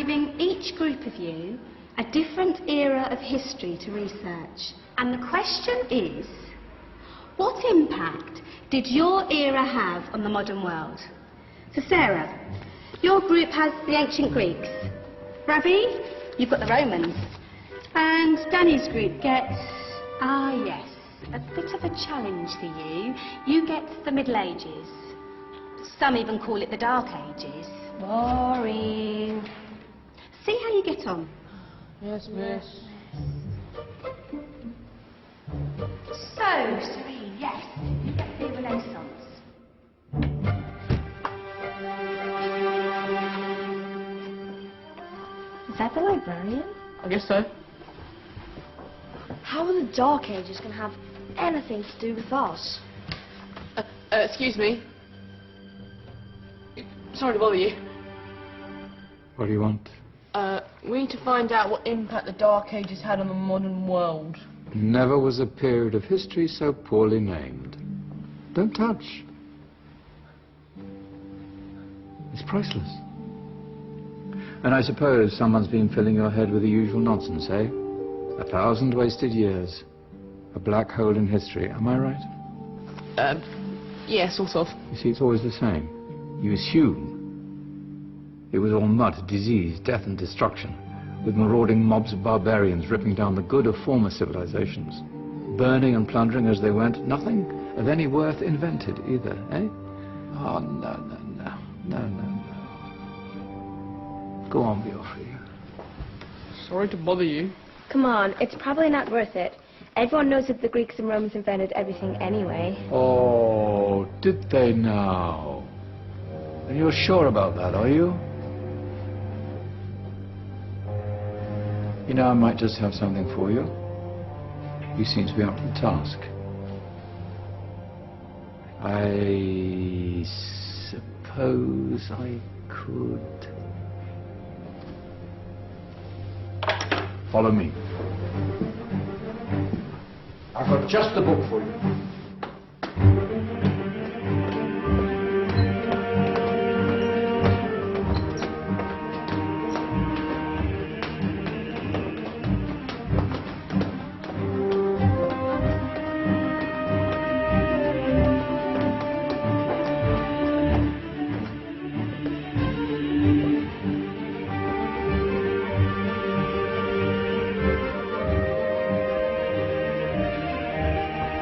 giving each group of you a different era of history to research. And the question is, what impact did your era have on the modern world? So Sarah, your group has the ancient Greeks. Ravi, you've got the Romans. And Danny's group gets, yes, a bit of a challenge for you. You get the Middle Ages. Some even call it the Dark Ages. Boring. See how you get on. Yes, miss. So, Serene, yes, you get the Renaissance. Is that the librarian? I guess so. How are the Dark Ages going to have anything to do with us? Excuse me. Sorry to bother you. What do you want? We need to find out what impact the Dark Ages had on the modern world. Never was a period of history so poorly named. Don't touch. It's priceless. And I suppose someone's been filling your head with the usual nonsense, eh? 1,000 wasted years. A black hole in history, am I right? Yeah, sort of. You see, it's always the same. You assume it was all mud, disease, death and destruction, with marauding mobs of barbarians ripping down the good of former civilizations, burning and plundering as they went, nothing of any worth invented either, eh? Oh, no, no, no, no, no, no. Go on, be off with you. Sorry to bother you. Come on, it's probably not worth it. Everyone knows that the Greeks and Romans invented everything anyway. Oh, did they now? And you're sure about that, are you? You know, I might just have something for you. You seem to be up to the task. I suppose I could... Follow me. I've got just the book for you.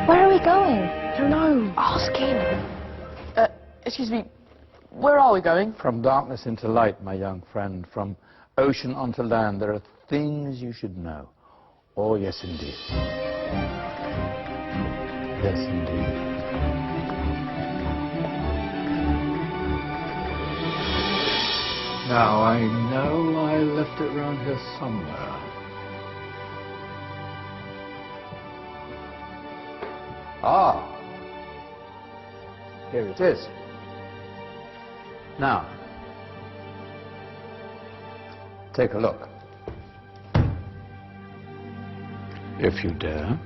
Where are we going? I don't know. Ask him. Excuse me, where are we going? From darkness into light, my young friend. From ocean onto land. There are things you should know. Oh, yes, indeed. Yes, indeed. Now, I know I left it round here somewhere. Ah, here it is. Now, take a look. If you dare.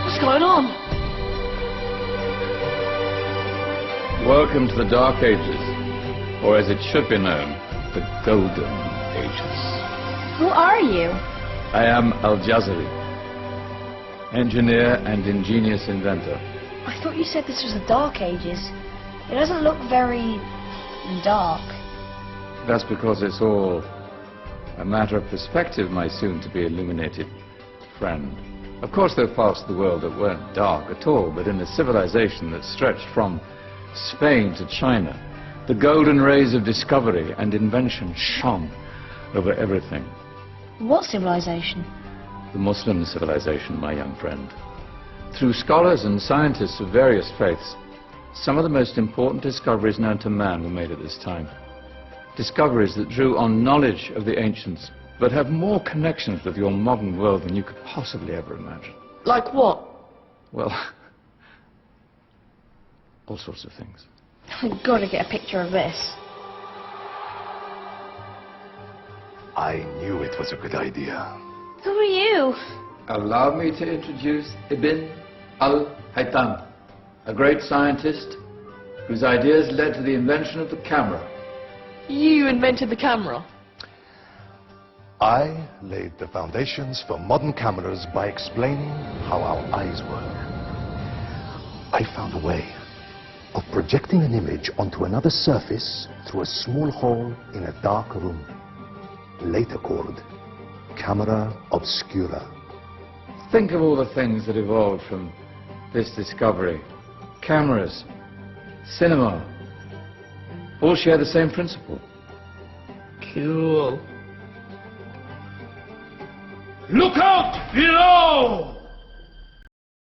What's going on? Welcome to the Dark Ages, or as it should be known, the Golden Ages. Who are you? I am Al-Jazari, engineer and ingenious inventor. I thought you said this was the Dark Ages. It doesn't look very dark. That's because it's all a matter of perspective, my soon-to-be illuminated friend. Of course, there are parts of the world that weren't dark at all, but in a civilization that stretched from Spain to China, the golden rays of discovery and invention shone over everything. What civilization? The Muslim civilization, my young friend. Through scholars and scientists of various faiths, some of the most important discoveries known to man were made at this time. Discoveries that drew on knowledge of the ancients, but have more connections with your modern world than you could possibly ever imagine. Like what? Well, all sorts of things. I've got to get a picture of this. I knew it was a good idea. Who are you? Allow me to introduce Ibn al-Haytham, a great scientist whose ideas led to the invention of the camera. You invented the camera. I laid the foundations for modern cameras by explaining how our eyes work. I found a way of projecting an image onto another surface through a small hole in a dark room, later called camera obscura. Think of all the things that evolved from this discovery. Cameras, cinema, all share the same principle. Cool. Look out below!